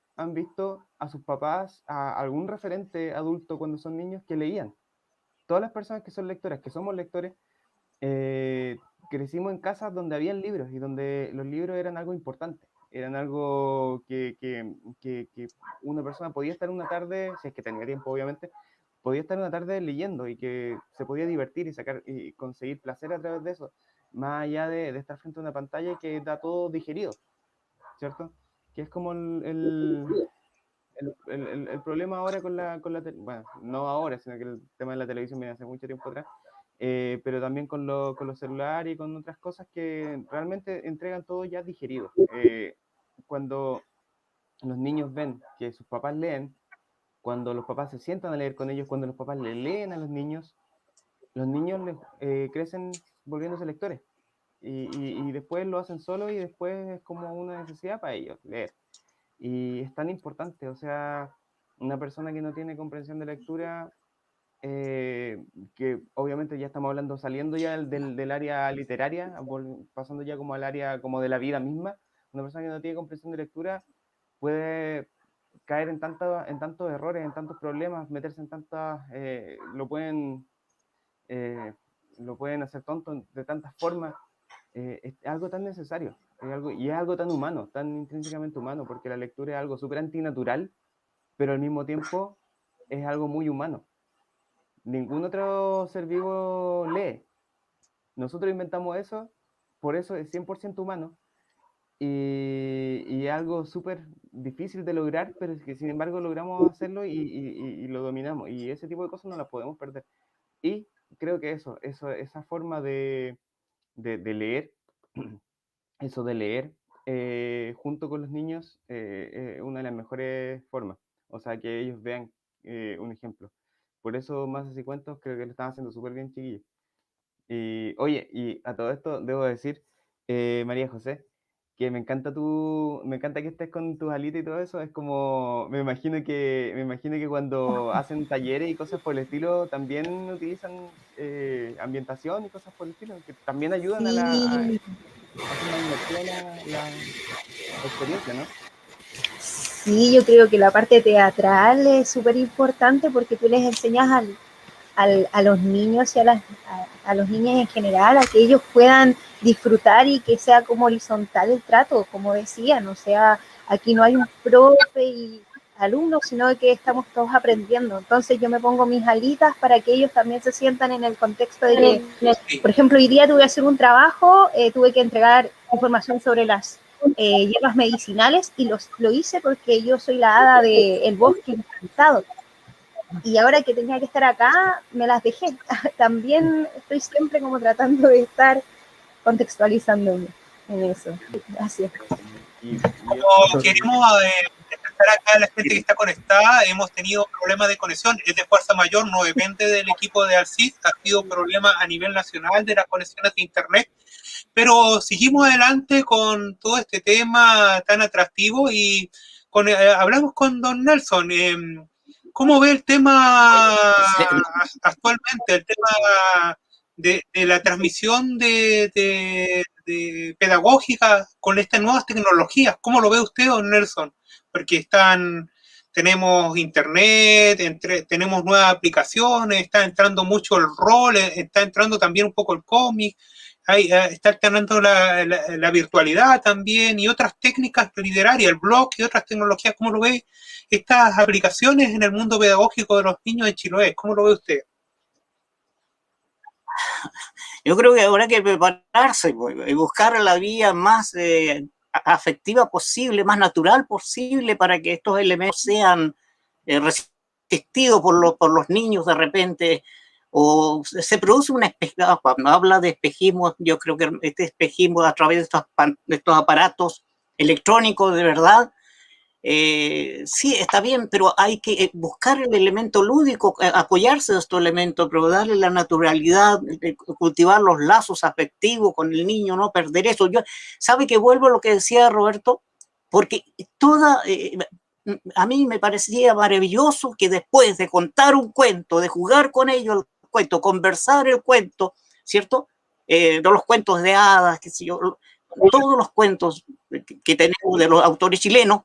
a sus papás, a algún referente adulto cuando son niños que leían. Todas las personas que son lectoras, que somos lectores, crecimos en casas donde habían libros y donde los libros eran algo importante, eran algo que una persona podía estar una tarde, si es que tenía tiempo obviamente, podía estar una tarde leyendo y que se podía divertir y sacar y conseguir placer a través de eso, más allá de estar frente a una pantalla y que está todo digerido, ¿cierto? Que es como el problema ahora bueno, no ahora, sino que el tema de la televisión viene hace mucho tiempo atrás, pero también con los celulares y con otras cosas que realmente entregan todo ya digerido. Cuando los niños ven que sus papás leen, cuando los papás se sientan a leer con ellos, cuando los papás le leen a los niños crecen volviéndose lectores. Y después lo hacen solo y después es como una necesidad para ellos leer. Y es tan importante, o sea, una persona que no tiene comprensión de lectura, que obviamente ya estamos hablando, saliendo ya del área literaria, pasando ya como al área como de la vida misma, una persona que no tiene comprensión de lectura puede caer en tantos errores, en tantos problemas, meterse en tantas, lo pueden hacer tonto de tantas formas. Es algo tan necesario y es algo tan humano, tan intrínsecamente humano, porque la lectura es algo súper antinatural, pero al mismo tiempo es algo muy humano. Ningún otro ser vivo lee. Nosotros inventamos eso por eso es 100% humano y es algo súper difícil de lograr, pero es que sin embargo logramos hacerlo y lo dominamos. Y ese tipo de cosas no las podemos perder. Y creo que esa forma de leer, eso de leer junto con los niños, es una de las mejores formas. O sea, que ellos vean un ejemplo. Por eso, más así cuentos, creo que lo están haciendo súper bien, chiquillos. Y oye, y a todo esto debo decir, María José, que me encanta que estés con tus alitas y todo eso. Es como, me imagino que cuando hacen talleres y cosas por el estilo, también utilizan ambientación y cosas por el estilo, que también ayudan Sí, hacen más inmersiva la experiencia, ¿no? sí, yo creo que la parte teatral es súper importante porque tú les enseñas a los niños y a los niños en general a que ellos puedan disfrutar y que sea como horizontal el trato, como decían, o sea, aquí no hay un profe y alumnos, sino que estamos todos aprendiendo. Entonces yo me pongo mis alitas para que ellos también se sientan en el contexto de que, por ejemplo, hoy día tuve que hacer un trabajo, tuve que entregar información sobre las hierbas medicinales y lo hice porque yo soy la hada del bosque encantado. Y ahora que tenía que estar acá, me las dejé. También estoy siempre como tratando de estar contextualizándome en eso. Gracias. Y Como queremos destacar acá a la gente que está conectada, hemos tenido problemas de conexión, es de fuerza mayor, no depende del equipo de Alcis, ha sido problema a nivel nacional de las conexiones de internet, pero seguimos adelante con todo este tema tan atractivo y hablamos con don Nelson. ¿Cómo ve el tema actualmente, el tema de la transmisión de pedagógica con estas nuevas tecnologías? ¿Cómo lo ve usted, don Nelson? Porque tenemos internet, tenemos nuevas aplicaciones, está entrando mucho el rol, está entrando también un poco el cómic, está entrando la virtualidad también y otras técnicas literarias, el blog y otras tecnologías. ¿Cómo lo ve estas aplicaciones en el mundo pedagógico de los niños de Chiloé? ¿Cómo lo ve usted? Yo creo que habrá que prepararse y buscar la vía más afectiva posible, más natural posible para que estos elementos sean resistidos por los niños de repente. O se produce una espejismo, cuando habla de espejismo, yo creo que este espejismo a través de estos aparatos electrónicos de verdad, sí, está bien, pero hay que buscar el elemento lúdico, apoyarse de estos elementos, pero darle la naturalidad, cultivar los lazos afectivos con el niño, no perder eso. ¿Sabe que vuelvo a lo que decía Roberto? Porque a mí me parecía maravilloso que después de contar un cuento, de jugar con ellos el cuento, conversar el cuento, ¿cierto? De los cuentos de hadas, qué sé yo, todos los cuentos que tenemos de los autores chilenos.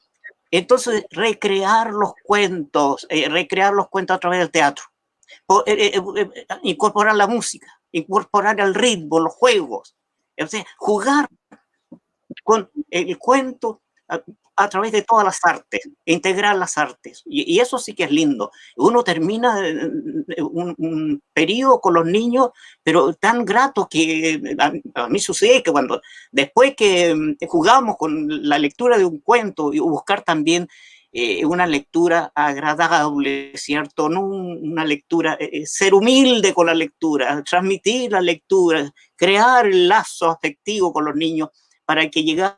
Entonces, recrear los cuentos a través del teatro, incorporar la música, incorporar el ritmo, los juegos, o sea, jugar con el cuento a través de todas las artes, integrar las artes, y eso sí que es lindo. Uno termina un periodo con los niños, pero tan grato que a mí sucede que cuando después que jugamos con la lectura de un cuento y buscar también una lectura agradable, ¿cierto? No una lectura, ser humilde con la lectura, transmitir la lectura, crear el lazo afectivo con los niños para que llegue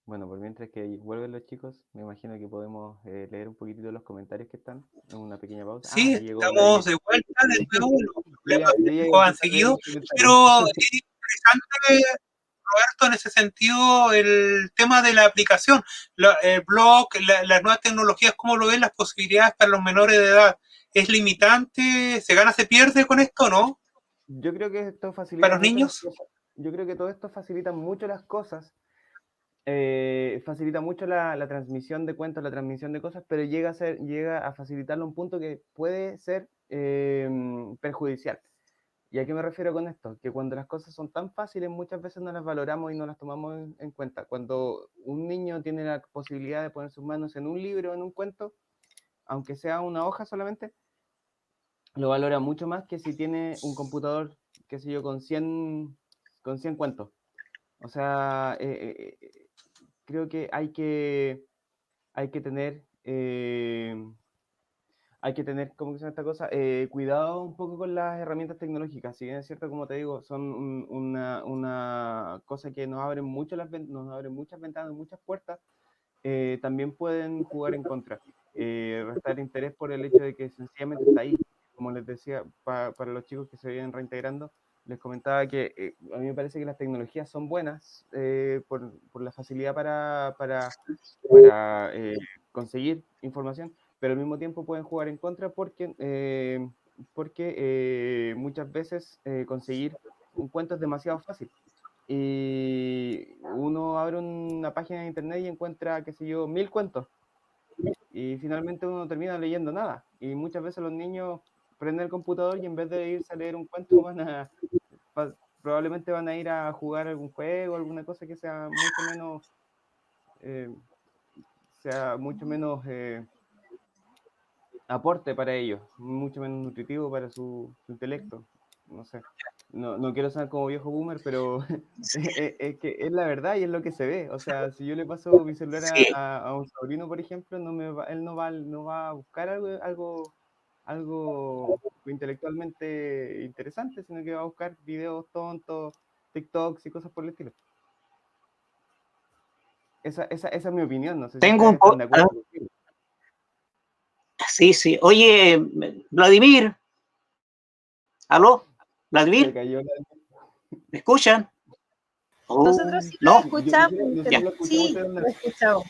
Bueno, por mientras que vuelven los chicos, me imagino que podemos leer un poquitito los comentarios que están en una pequeña pausa. Ah, Sí, ahí llegó estamos Vladimir. de vuelta de nuevo, los Yo problemas ya iba a técnicos han empezar a leer seguido, los comentarios. pero es interesante, Roberto, en ese sentido, el tema de la aplicación, el blog, las nuevas tecnologías, ¿cómo lo ven las posibilidades para los menores de edad? ¿Es limitante? ¿Se gana, se pierde con esto, no? Yo creo que esto ¿Para facilita los mucho las niños? cosas. Yo creo que todo esto facilita mucho las cosas, facilita mucho la transmisión de cuentos, la transmisión de cosas, pero llega a facilitarlo a un punto que puede ser perjudicial. ¿Y a qué me refiero con esto? Que cuando las cosas son tan fáciles, muchas veces no las valoramos y no las tomamos en cuenta. Cuando un niño tiene la posibilidad de poner sus manos en un libro, en un cuento, aunque sea una hoja solamente, lo valora mucho más que si tiene un computador, qué sé yo, con 100 cuentos. O sea, creo que hay que tener, ¿cómo que se llama esta cosa? Cuidado un poco con las herramientas tecnológicas. Si bien es cierto, como te digo, son una cosa que nos abre muchas ventanas, muchas puertas, también pueden jugar en contra. Restar interés por el hecho de que sencillamente está ahí. Como les decía, para los chicos que se vienen reintegrando, les comentaba que a mí me parece que las tecnologías son buenas por la facilidad para conseguir información, pero al mismo tiempo pueden jugar en contra porque muchas veces conseguir un cuento es demasiado fácil. Y uno abre una página de internet y encuentra, qué sé yo, 1000 cuentos. Y finalmente uno termina leyendo nada. Y muchas veces los niños prenden el computador y en vez de irse a leer un cuento probablemente van a ir a jugar algún juego, alguna cosa que sea mucho menos aporte para ellos, mucho menos nutritivo para su intelecto. No sé, no quiero sonar como viejo boomer, pero es que es la verdad y es lo que se ve. O sea, si yo le paso mi celular Sí. a un sobrino, por ejemplo, él no va a buscar algo intelectualmente interesante, sino que va a buscar videos tontos, TikToks y cosas por el estilo. Esa es mi opinión, no sé si Tengo ustedes están de acuerdo conmigo. Sí. Oye, Vladimir, ¿aló? Se ¿Vladimir? cayó ¿Me escuchan? Oh, Nosotros sí lo ¿no? escuchamos. Nosotros lo escuchamos Sí, ustedes, lo ¿no? escuchamos.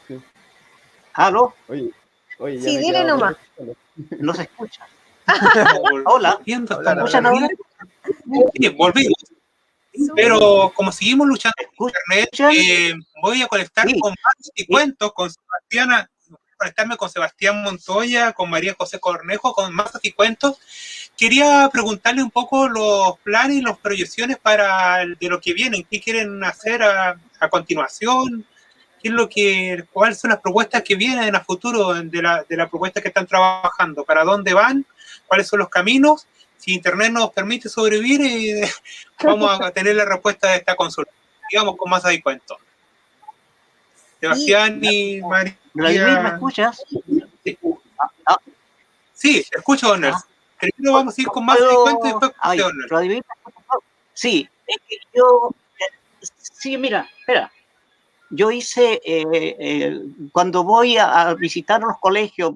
Sí. ¿Aló? Oye, ya Sí, me he dile quedado nomás. solo. No se escucha. Hola. Volviendo, Hablar, estamos hablar. bien. Sí, volvimos. Súper. Pero como seguimos luchando ¿Me en internet, escuchan? voy a conectar Sí. con Marcos y Cuentos, con Sebastián, conectarme con Sebastián Montoya, con María José Cornejo, con Mazas y Cuentos. Quería preguntarle un poco los planes y las proyecciones de lo que viene, qué quieren hacer a continuación, cuáles son las propuestas que vienen a futuro de la propuesta que están trabajando, para dónde van, cuáles son los caminos. Si Internet nos permite sobrevivir, vamos a tener la respuesta de esta consulta. Digamos con Mazas y Cuentos. Sebastián y María. Vladimir, ¿me escuchas? Sí, Ah, sí, te escucho, Honor. Primero vamos a ir con Mazas y Cuentos y después con Ay, Honor. Vladimir, sí, es que yo, sí, mira, espera. Yo hice, cuando voy a visitar los colegios,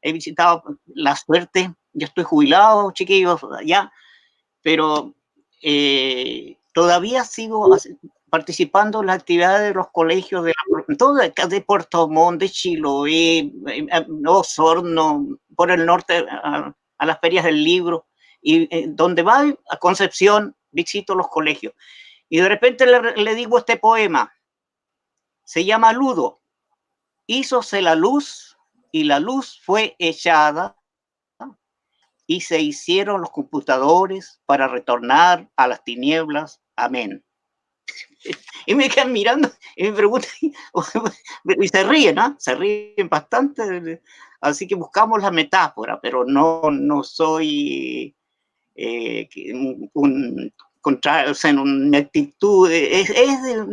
he visitado La Suerte, yo estoy jubilado, chiquillos, ya, pero todavía sigo participando en las actividades de los colegios de Puerto Montt, de Chiloé, Osorno, por el norte, a las ferias del libro, y donde va a Concepción, visito los colegios. Y de repente le digo este poema, se llama Ludo. Hízose la luz y la luz fue echada y se hicieron los computadores para retornar a las tinieblas. Amén. Y me quedan mirando y me preguntan, y se ríen, ¿no? Se ríen bastante. Así que buscamos la metáfora, pero no soy o sea, en una actitud, es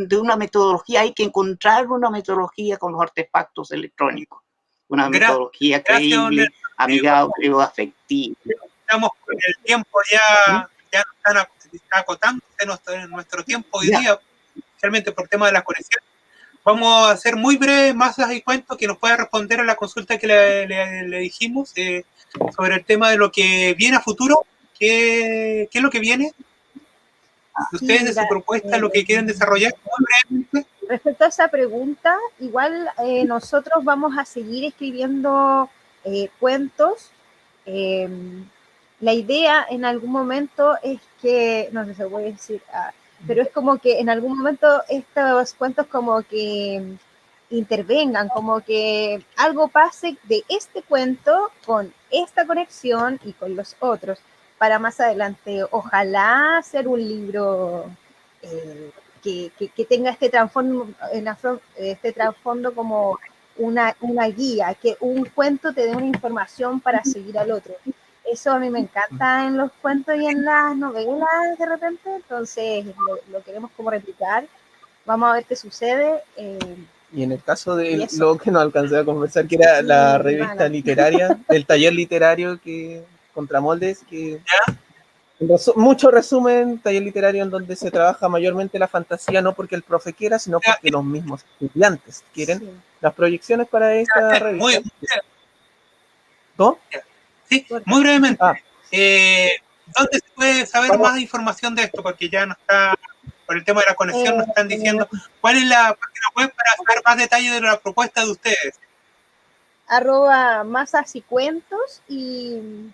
de una metodología, hay que encontrar una metodología con los artefactos electrónicos, una metodología creíble, amigable o afectiva. Estamos con el tiempo ya están acotándose nuestro tiempo hoy día, especialmente por tema de las conexiones. Vamos a hacer muy breve Mazas y Cuentos que nos pueda responder a la consulta que le dijimos sobre el tema de lo que viene a futuro. ¿Qué es lo que viene? Ustedes de su propuesta, lo que quieren desarrollar muy brevemente. Respecto a esa pregunta, igual nosotros vamos a seguir escribiendo cuentos. La idea en algún momento es que, no sé si voy a decir, pero es como que en algún momento estos cuentos como que intervengan, como que algo pase de este cuento con esta conexión y con los otros, para más adelante, ojalá hacer un libro que tenga este trasfondo como una guía, que un cuento te dé una información para seguir al otro. Eso a mí me encanta en los cuentos y en las novelas de repente, entonces lo queremos como replicar. Vamos a ver qué sucede. Y en el caso de Y eso. lo que no alcancé a conversar, que era Sí, la revista vale. literaria, el taller literario que Contramoldes, que mucho resumen, taller literario en donde se trabaja mayormente la fantasía, no porque el profe quiera, sino porque los mismos estudiantes quieren. Sí. Las proyecciones para esta revista. ¿No? Sí, muy brevemente. ¿Dónde se puede saber Vamos. más información de esto? Porque ya no está, por el tema de la conexión, nos están diciendo cuál es la página web para saber más detalles de la propuesta de ustedes. @masas y cuentos y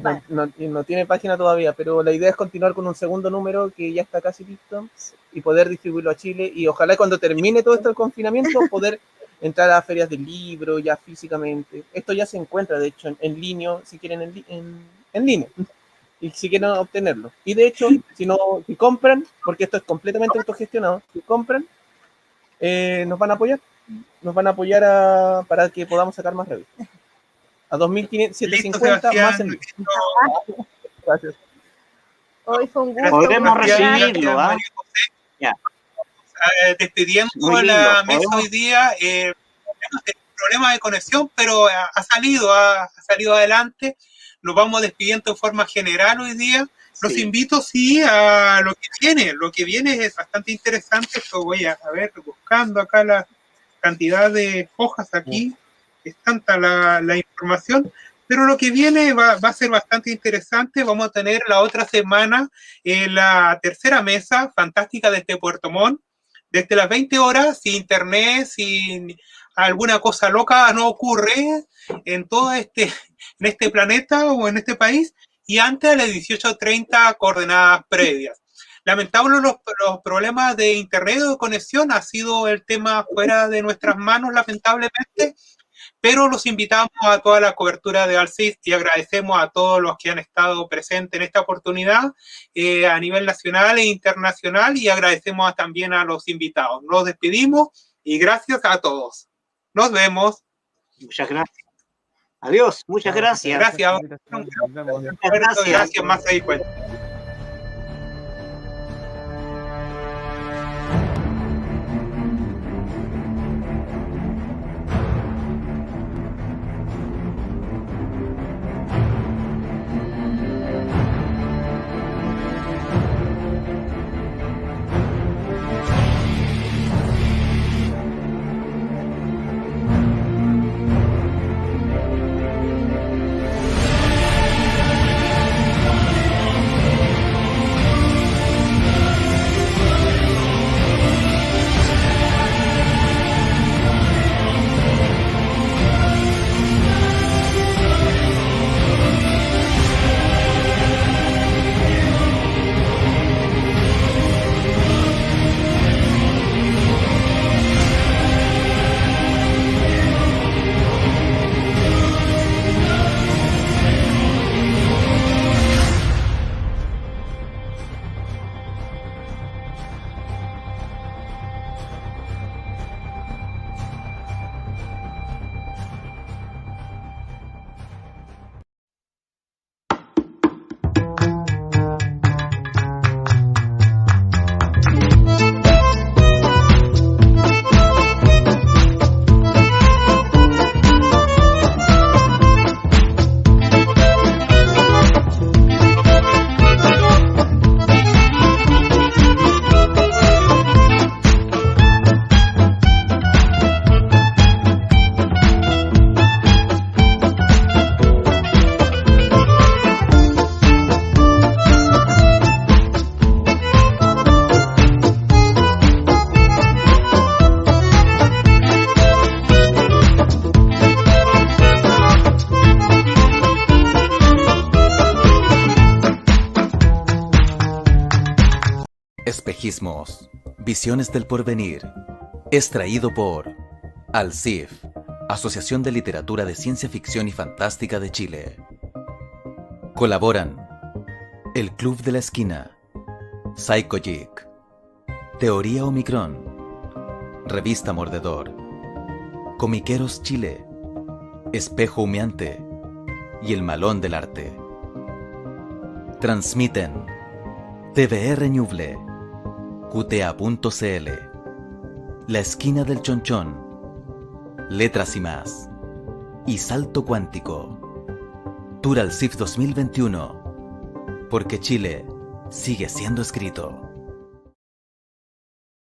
va. No tiene página todavía, pero la idea es continuar con un segundo número que ya está casi listo y poder distribuirlo a Chile, y ojalá cuando termine todo esto el confinamiento poder entrar a ferias del libro ya físicamente. Esto ya se encuentra, de hecho, en línea, si quieren en línea, y si quieren obtenerlo. Y de hecho, si compran, porque esto es completamente autogestionado, si compran, nos van a apoyar. Nos van a apoyar para que podamos sacar más revistas. A 2.750 más en Gracias. Hoy fue un gusto. Podremos Sebastián, recibirlo, ¿ah? María José. Ya. Despidiendo Muy lindo, la mesa podemos- hoy día, problema de conexión, pero ha salido adelante. Nos vamos despidiendo en forma general hoy día. Los Sí. invito, sí, a lo que viene. Lo que viene es bastante interesante. Esto voy a ver, buscando acá la cantidad de hojas aquí. Es tanta la información. Pero lo que viene va a ser bastante interesante. Vamos a tener la otra semana la tercera mesa fantástica desde Puerto Montt, desde las 20 horas, si internet, si alguna cosa loca no ocurre en todo en este planeta o en este país, y antes de las 18:30 coordenadas previas. Lamentable los problemas de internet o de conexión, ha sido el tema fuera de nuestras manos, lamentablemente, pero los invitamos a toda la cobertura de ALCIS y agradecemos a todos los que han estado presentes en esta oportunidad a nivel nacional e internacional, y agradecemos también a los invitados. Nos despedimos y gracias a todos. Nos vemos. Muchas gracias. Adiós, muchas gracias. Gracias. Nos vemos. Muchas gracias. Gracias, más ahí cuenta. Espejismos, Visiones del Porvenir. Es traído por ALCIF, Asociación de Literatura de Ciencia Ficción y Fantástica de Chile. Colaboran El Club de la Esquina, Psychogeek, Teoría Omicron, Revista Mordedor, Comiqueros Chile, Espejo Humeante y El Malón del Arte. Transmiten TVR Ñuble, QTA.cl, La Esquina del Chonchón, Letras y Más, y Salto Cuántico. Tour al CIF 2021, porque Chile sigue siendo escrito.